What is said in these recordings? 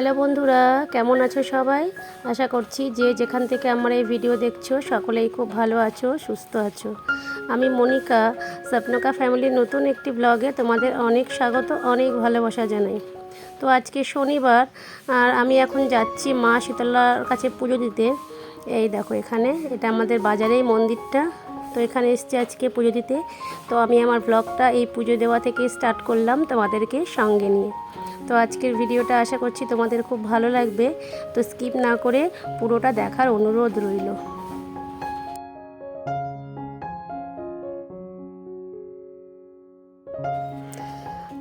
Hello বন্ধুরা, কেমন আছো সবাই? আশা করছি যে যেখান থেকে আমার এই ভিডিও দেখছো সকলেই খুব ভালো আছো, সুস্থ আছো। আমি মনিকা, স্বপ্নকা ফ্যামিলির নতুন একটি ব্লগে তোমাদের অনেক স্বাগত, অনেক ভালোবাসা জানাই। তো আজকে শনিবার আর আমি এখন যাচ্ছি মা শীতলার কাছে পুজো দিতে। এই দেখো এখানে, এটা আমাদের বাজারেই মন্দিরটা। তো এখানে এসেছি আজকে পুজো দিতে। তো আমি আমার ব্লগটা এই পুজো দেওয়া থেকে স্টার্ট করলাম তোমাদেরকে সঙ্গে নিয়ে। তো আজকের ভিডিওটা আশা করছি তোমাদের খুব ভালো লাগবে। তো স্কিপ না করে পুরোটা দেখার অনুরোধ রইল।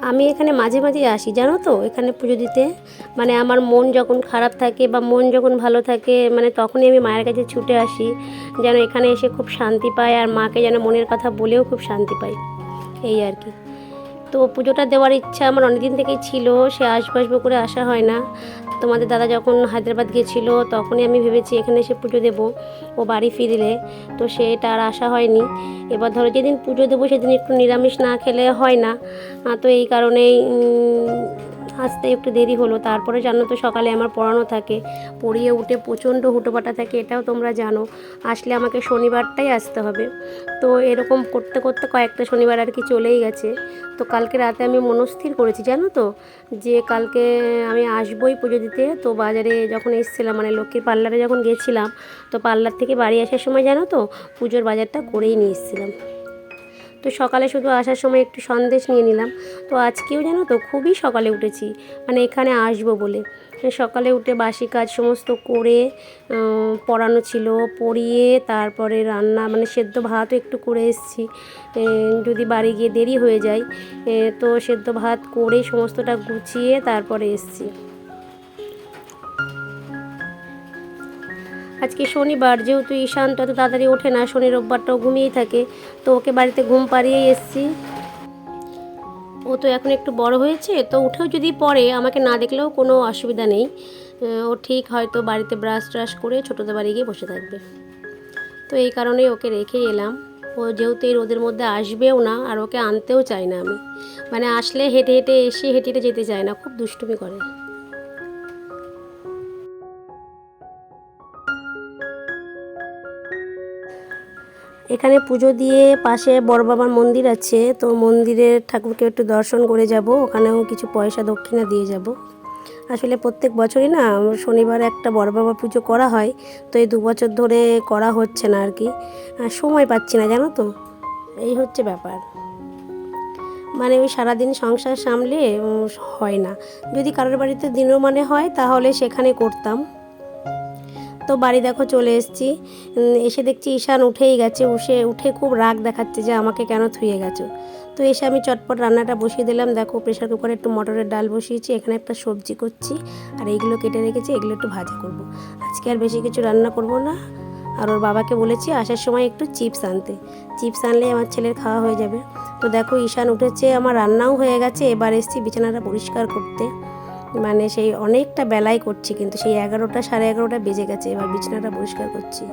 আমি এখানে মাঝে মাঝে আসি জানো তো, এখানে পুজো দিতে। মানে আমার মন যখন খারাপ থাকে বা মন যখন ভালো থাকে, মানে তখনই আমি মায়ের কাছে ছুটে আসি, যেন এখানে এসে খুব শান্তি পাই আর মাকে যেন মনের কথা বলেও খুব শান্তি পাই, এই আর কি। তো পুজোটা দেওয়ার ইচ্ছা আমার অনেকদিন থেকেই ছিল, সে আসবো করে আসা হয় না। তোমাদের দাদা যখন হায়দ্রাবাদ গিয়েছিল তখনই আমি ভেবেছি এখানে এসে পুজো দেবো, ও বাড়ি ফিরলে। তো সেটা আর আসা হয়নি। এবার ধরো যেদিন পুজো দেবো সেদিন একটু নিরামিষ না খেলে হয় না। তো এই কারণেই আসতে একটু দেরি হলো। তারপরে জানো তো সকালে আমার পড়ানো থাকে, পড়িয়ে উঠে প্রচণ্ড হুটোপাটা থাকে, এটাও তোমরা জানো। আসলে আমাকে শনিবারটাই আসতে হবে। তো এরকম করতে করতে কয়েকটা শনিবার আর কি চলেই গেছে। তো কালকে রাতে আমি মনস্থির করেছি জানো তো, যে কালকে আমি আসবই পুজো দিতে। তো বাজারে যখন এসেছিলাম, মানে লক্ষ্মীর পার্লারে যখন গেছিলাম, তো পার্লার থেকে বাড়ি আসার সময় জানো তো পুজোর বাজারটা করেই নিয়ে এসেছিলাম। তো সকালে শুধু আসার সময় একটু সন্দেশ নিয়ে নিলাম। তো আজকেও জানো তো খুবই সকালে উঠেছি, মানে এখানে আসবো বলে। সকালে উঠে বাসি কাজ সমস্ত করে, পড়ানো ছিল, পড়িয়ে তারপরে রান্না, মানে সেদ্ধ ভাতও একটু করে এসেছি, যদি বাড়ি গিয়ে দেরি হয়ে যায়। তো সেদ্ধ ভাত করে সমস্তটা গুছিয়ে তারপরে এসেছি। আজকে শনিবার, যেহেতু ঈশানটা তো তাড়াতাড়ি ওঠে না, শনি রোববারটাও ঘুমিয়েই থাকে, তো ওকে বাড়িতে ঘুম পাড়িয়েই এসেছি। ও তো এখন একটু বড় হয়েছে, তো উঠেও যদি পড়ে আমাকে না দেখলেও কোনো অসুবিধা নেই। ও ঠিক হয়তো বাড়িতে ব্রাশ ট্রাশ করে ছোটোদের বাড়ি গিয়ে বসে থাকবে। তো এই কারণেই ওকে রেখেই এলাম। ও যেহেতু এই রোদের মধ্যে আসবেও না, আর ওকে আনতেও চাই না আমি। মানে আসলে হেঁটে হেঁটে এসে হেঁটে হেঁটে যেতে চায় না, খুব দুষ্টুমি করে। এখানে পুজো দিয়ে পাশে বড় বাবার মন্দির আছে, তো মন্দিরের ঠাকুরকে একটু দর্শন করে যাব, ওখানেও কিছু পয়সা দক্ষিণা দিয়ে যাব। আসলে প্রত্যেক বছরই না শনিবার একটা বড় বাবা পুজো করা হয়, তো এই 2 বছর ধরে করা হচ্ছে না আর কি। সময় পাচ্ছি না জানো তো, এই হচ্ছে ব্যাপার। মানে ওই সারাদিন সংসার সামলে হয় না। যদি কারোর বাড়িতে দিনও মানে হয় তাহলে সেখানে করতাম। তো বাড়ি দেখো চলে এসেছি। এসে দেখছি ঈশান উঠেই গেছে, উঠে খুব রাগ দেখাচ্ছে যে আমাকে কেন থুয়ে গেছো। তো এসে আমি চটপট রান্নাটা বসিয়ে দিলাম। দেখো প্রেশার কুকারে একটু মটরের ডাল বসিয়েছি, এখানে একটা সবজি করছি, আর এইগুলো কেটে রেখেছি, এগুলো একটু ভাজা করব। আজকে আর বেশি কিছু রান্না করব না। আর ওর বাবাকে বলেছি আসার সময় একটু চিপস আনতে, চিপস আনলেই আমার ছেলের খাওয়া হয়ে যাবে। তো দেখো ঈশান উঠেছে, আমার রান্নাও হয়ে গেছে, এবার এসেছি বিছানাটা পরিষ্কার করতে। মানে সেই অনেকটা বেলায় করছি, কিন্তু সেই 11টা 11:30 বেজে গেছে, এবার বিছানাটা পরিষ্কার করছি।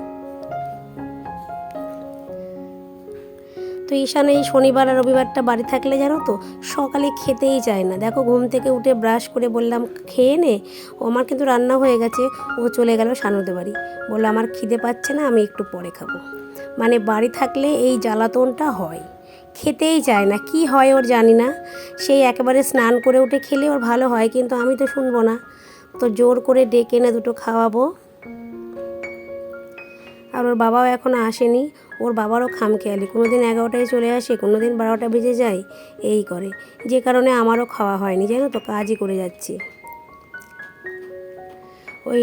তো ঈশান এই শনিবার আর রবিবারটা বাড়ি থাকলে জানো তো সকালে খেতেই চায় না। দেখো ঘুম থেকে উঠে ব্রাশ করে বললাম খেয়ে নে, ও আমার কিন্তু রান্না হয়ে গেছে, ও চলে গেল সানুদের বাড়ি, বললো আমার খিদে পাচ্ছে না, আমি একটু পরে খাবো। মানে বাড়ি থাকলে এই জ্বালাতনটা হয়, খেতেই চায় না, কি হয় ওর জানি না। সেই একেবারে স্নান করে উঠে খেলে ওর ভালো হয়, কিন্তু আমি তো শুনবো না। তো জোর করে ডেকে এনে দুটো খাওয়াবো। আর ওর বাবাও এখনও আসেনি। ওর বাবারও খামখেয়ালি, কোনো দিন 11টায় চলে আসে, কোনো দিন 12টা বেজে যায়, এই করে। যে কারণে আমারও খাওয়া হয়নি জানো তো, কাজই করে যাচ্ছি। ওই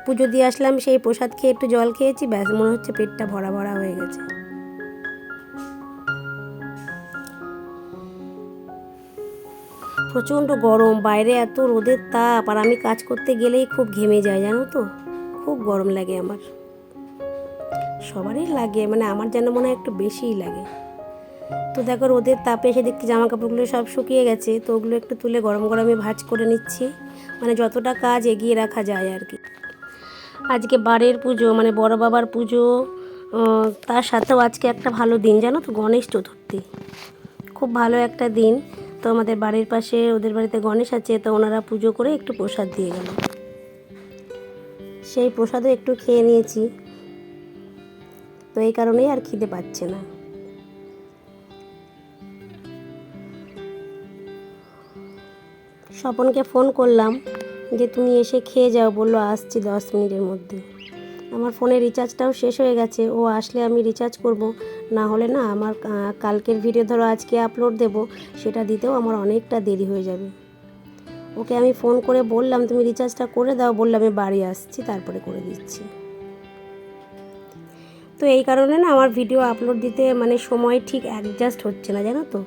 পুজো দিয়ে আসলাম, সেই প্রসাদ খেয়ে একটু জল খেয়েছি, ব্যাস মনে হচ্ছে পেটটা ভরা ভরা হয়ে গেছে। প্রচণ্ড গরম, বাইরে এত রোদের তাপ, আর আমি কাজ করতে গেলেই খুব ঘেমে যায় জানো তো, খুব গরম লাগে আমার। সবারই লাগে, মানে আমার যেন মনে হয় একটু বেশিই লাগে। তো দেখো রোদের তাপে এসে দেখছি জামা কাপড়গুলো সব শুকিয়ে গেছে, তো ওগুলো একটু তুলে গরম গরমে ভাঁজ করে নিচ্ছি, মানে যতটা কাজ এগিয়ে রাখা যায় আর কি। আজকে বাড়ির পুজো, মানে বড় বাবার পুজো, তার সাথেও আজকে একটা ভালো দিন জানো তো, গণেশ চতুর্থী, খুব ভালো একটা দিন। তো তো আমাদের বাড়ির পাশে ওদের বাড়িতে গণেশ আছে, তো ওনারা পুজো করে একটু প্রসাদ দিয়ে গেল। সেই প্রসাদও একটু খেয়ে নিয়েছি, তো এই কারণেই আর খিদে পাচ্ছে না। স্বপনকে ফোন করলাম যে তুমি এসে খেয়ে যাও, বললো আসছি 10 মিনিটের মধ্যে। আমার ফোনে রিচার্জটাও শেষ হয়ে গেছে, ও আসলে আমি রিচার্জ করব, না হলে না আমার কালকের ভিডিও ধরো আজকে আপলোড দেব, সেটা দিতেও আমার অনেকটা দেরি হয়ে যাবে। ওকে আমি ফোন করে বললাম তুমি রিচার্জটা করে দাও, বললাম আমি বাড়ি আসছি তারপরে করে দিচ্ছি। তো এই কারণে না আমার ভিডিও আপলোড দিতে মানে সময় ঠিক অ্যাডজাস্ট হচ্ছে না, জানো তো।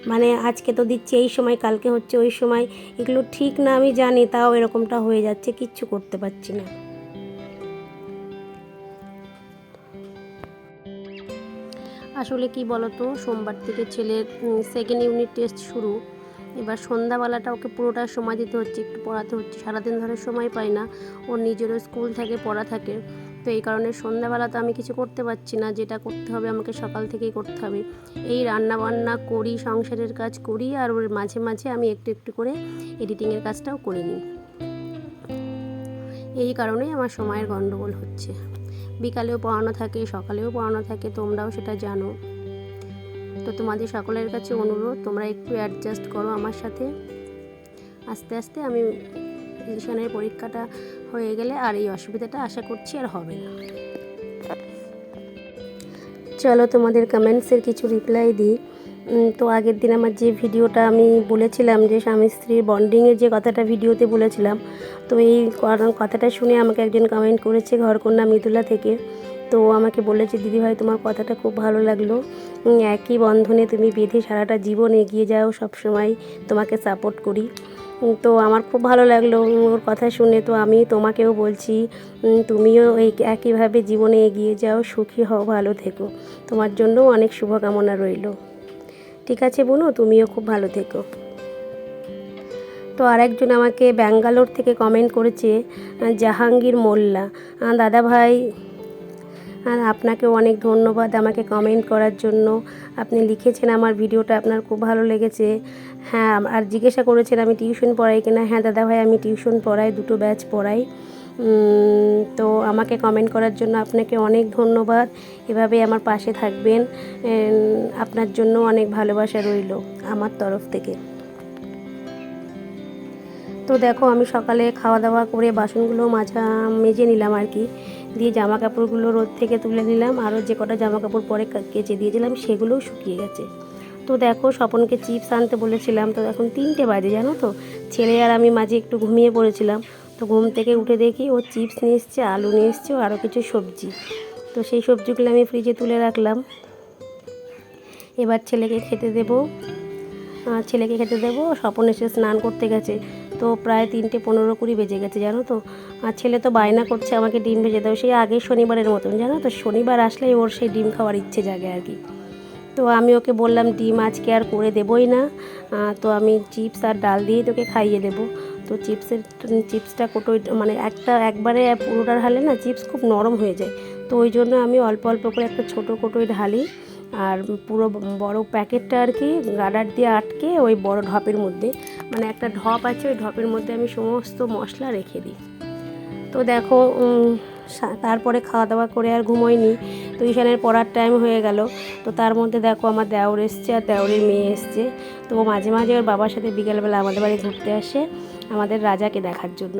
মানে আজকে তো দিচ্ছি এই সময়, কালকে হচ্ছে ওই সময়, এগুলো ঠিক না আমি জানি, তাও এরকমটা হয়ে যাচ্ছে, কিচ্ছু করতে পারছি না। আসলে কি বলতো, সোমবার থেকে ছেলের সেকেন্ড ইউনিট টেস্ট শুরু। এবার সন্ধ্যাবেলাটা ওকে পুরোটা সময় দিতে হচ্ছে, একটু পড়াতে হচ্ছে, সারাদিন ধরে সময় পাই না, ওর নিজেরও স্কুল থাকে, পড়া থাকে। তো এই কারণে সন্ধ্যাবেলা তো আমি কিছু করতে পারছি না, যেটা করতে হবে আমাকে সকাল থেকেই করতে হবে। এই রান্না বান্না করি, সংসারের কাজ করি, আর ওর মাঝে মাঝে আমি একটু একটু করে এডিটিংয়ের কাজটাও করে নিই। এই কারণেই আমার সময়ের গণ্ডগোল হচ্ছে। বিকালেও পড়ানো থাকে, সকালেও পড়ানো থাকে, তোমরাও সেটা জানো। তো তোমাদের সকলের কাছে অনুরোধ, তোমরা একটু অ্যাডজাস্ট করো আমার সাথে। আস্তে আস্তে আমি রিভিশনের পরীক্ষাটা হয়ে গেলে আর এই অসুবিধাটা আশা করছি আর হবে না। চলো তোমাদের কমেন্টসের কিছু রিপ্লাই দিই। তো আগের দিন আমার যে ভিডিওটা আমি বলেছিলাম যে স্বামী স্ত্রীর বন্ডিংয়ের যে কথাটা ভিডিওতে বলেছিলাম, তো এই কথাটা শুনে আমাকে একজন কমেন্ট করেছে ঘরকন্যা মৃদুলা থেকে। তো আমাকে বলেছে দিদিভাই তোমার কথাটা খুব ভালো লাগলো, একই বন্ধনে তুমি বেঁধে সারাটা জীবন এগিয়ে যাও, সবসময় তোমাকে সাপোর্ট করি। তো আমার খুব ভালো লাগলো ওর কথা শুনে। তো আমি তোমাকেও বলছি, তুমিও এই একইভাবে জীবনে এগিয়ে যাও, সুখী হও, ভালো থেকো, তোমার জন্যও অনেক শুভকামনা রইল। ঠিক আছে বোনু, তুমিও খুব ভালো থেকো। তো আরেকজন আমাকে ব্যাঙ্গালোর থেকে কমেন্ট করেছে, জাহাঙ্গীর মোল্লা। দাদা ভাই আপনাকে অনেক ধন্যবাদ আমাকে কমেন্ট করার জন্য। আপনি লিখেছেন আমার ভিডিওটা আপনার খুব ভালো লেগেছে। হ্যাঁ, আর জিজ্ঞাসা করেছেন আমি টিউশন পড়াই কিনা। হ্যাঁ দাদা ভাই, আমি টিউশন পড়াই, 2টো ব্যাচ পড়াই। তো আমাকে কমেন্ট করার জন্য আপনাকে অনেক ধন্যবাদ। এভাবে আমার পাশে থাকবেন, আপনার জন্য অনেক ভালোবাসা রইল আমার তরফ থেকে। তো দেখো আমি সকালে খাওয়া দাওয়া করে বাসনগুলো মেজে নিলাম আর কি, দিয়ে জামা কাপড়গুলো রোদ থেকে তুলে নিলাম, আরও যে কটা জামা কাপড় পরে কেচে দিয়েছিলাম সেগুলোও শুকিয়ে গেছে। তো দেখো স্বপনকে চিপস আনতে বলেছিলাম, তো এখন 3টে বাজে জানো তো। ছেলে আর আমি মাঝে একটু ঘুমিয়ে পড়েছিলাম, তো ঘুম থেকে উঠে দেখি ও চিপস নিয়ে এসছে, আলু নিয়ে এসছে, ও আরও কিছু সবজি। তো সেই সবজিগুলো আমি ফ্রিজে তুলে রাখলাম। এবার ছেলেকে খেতে দেবো। স্বপন এসে স্নান করতে গেছে, তো প্রায় 3:15-20 বেজে গেছে জানো তো। আর ছেলে তো বায়না করছে আমাকে ডিম ভেজে দাও, সেই আগের শনিবারের মতন জানো তো। শনিবার আসলেই ওর সেই ডিম খাওয়ার ইচ্ছে জাগে আর কি। তো আমি ওকে বললাম ডিম আজকে আর করে দেবই না, তো আমি চিপস আর ডাল দিয়েই তোকে খাইয়ে দেবো। তো চিপসটা কোটোই মানে একবারে পুরোটা ঢালে না চিপস খুব নরম হয়ে যায়, তো ওই জন্য আমি অল্প অল্প করে একটা ছোটো কোটোই ঢালি, আর পুরো বড় প্যাকেটটা আর কি গার্ডার দিয়ে আটকে ওই বড় ঢপের মধ্যে, মানে একটা ঢপ আছে, ওই ঢপের মধ্যে আমি সমস্ত মশলা রেখে দিই। তো দেখো তারপরে খাওয়া দাওয়া করে আর ঘুমোইনি, তো ঈশানের পড়ার টাইম হয়ে গেল। তো তার মধ্যে দেখো আমার দেওর এসছে আর দেওরের মেয়ে এসছে। তো মাঝে মাঝে ওর বাবার সাথে বিকেলবেলা আমাদের বাড়ি ঘুরতে আসে আমাদের রাজাকে দেখার জন্য।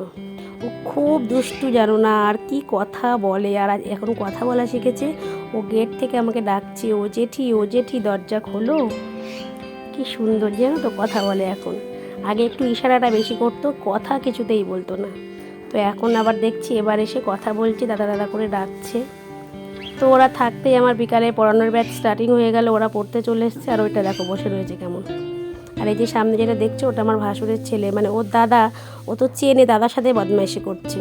ও খুব দুষ্টু জানো না, আর কি কথা বলে, আর এখন কথা বলা শিখেছে। ও গেট থেকে আমাকে ডাকছে, ও জেঠি দরজা খোলো। কি সুন্দর জানো তো কথা বলে এখন। আগে একটু ইশারাটা বেশি করতো, কথা কিছুতেই বলতো না। তো এখন আবার দেখছি এবার এসে কথা বলছে, দাদা দাদা করে ডাকছে। তো ওরা থাকতেই আমার বিকালে পড়ানোর ব্যাচ স্টার্টিং হয়ে গেল, ওরা পড়তে চলে এসছে। আর ওইটা দেখো বসে রয়েছে কেমন। আর এই যে সামনে যেটা দেখছো ওটা আমার ভাসুরের ছেলে, মানে ওর দাদা, ও তো চেনে, দাদার সাথে বদমাইশি করছে।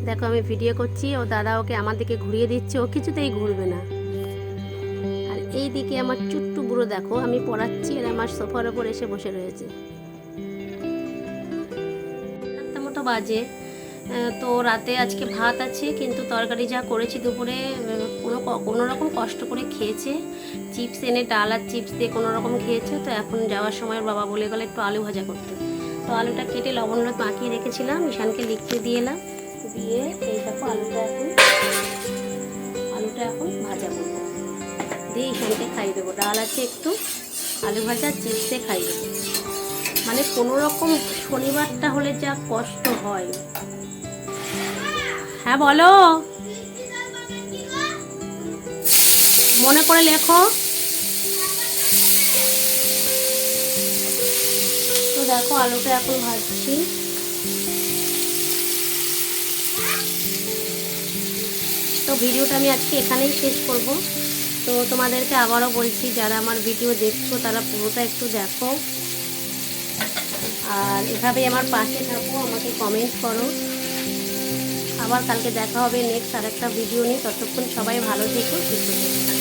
দেখো আমি ভিডিও করছি, ও দাদা ওকে আমার দিকে ঘুরিয়ে দিচ্ছে, ও কিছুতেই ঘুরবে না। আর এই দিকে আমার চুট্টু বুড়ো দেখো আমি পড়াচ্ছি, আর আমার সোফার ওপর এসে বসে রয়েছে। 7টা মতো বাজে, তো রাতে আজকে ভাত আছে, কিন্তু তরকারি যা করেছি দুপুরে কোনো রকম কষ্ট করে খেয়েছে। চিপস এনে, ডাল আর চিপস দিয়ে কোনো রকম খেয়েছে। তো এখন যাওয়ার সময় বাবা বলে গেলে একটু আলু ভাজা করতে। তো আলুটা কেটে লবণ হলুদ মাখিয়ে রেখেছিলাম, ঈশানকে লিখতে দিয়ে এলাম। দিয়ে এই দেখো আলুটা এখন ভাজা করবো, দিয়ে ঈশানকে খাইয়ে দেবো। ডাল আছে একটু, আলু ভাজা চিপসে খাইয়ে দেবো। মানে কোনো রকম শনিবারটা হলে যা কষ্ট হয়। হ্যাঁ বলো, মনে করে লেখো। তো দেখো আলুটা এখন ভাজছি। তো ভিডিওটা আমি আজকে এখানেই শেষ করব। তো তোমাদেরকে আবারও বলছি, যারা আমার ভিডিও দেখছো তারা পুরোটা একটু দেখো, আর এভাবেই আমার পাশে থাকো, আমাকে কমেন্ট করো। আবার কালকে দেখা হবে নেক্সট আরেকটা ভিডিও নিয়ে। ততক্ষণ সবাই ভালো থেকো, সুস্থ থেকো।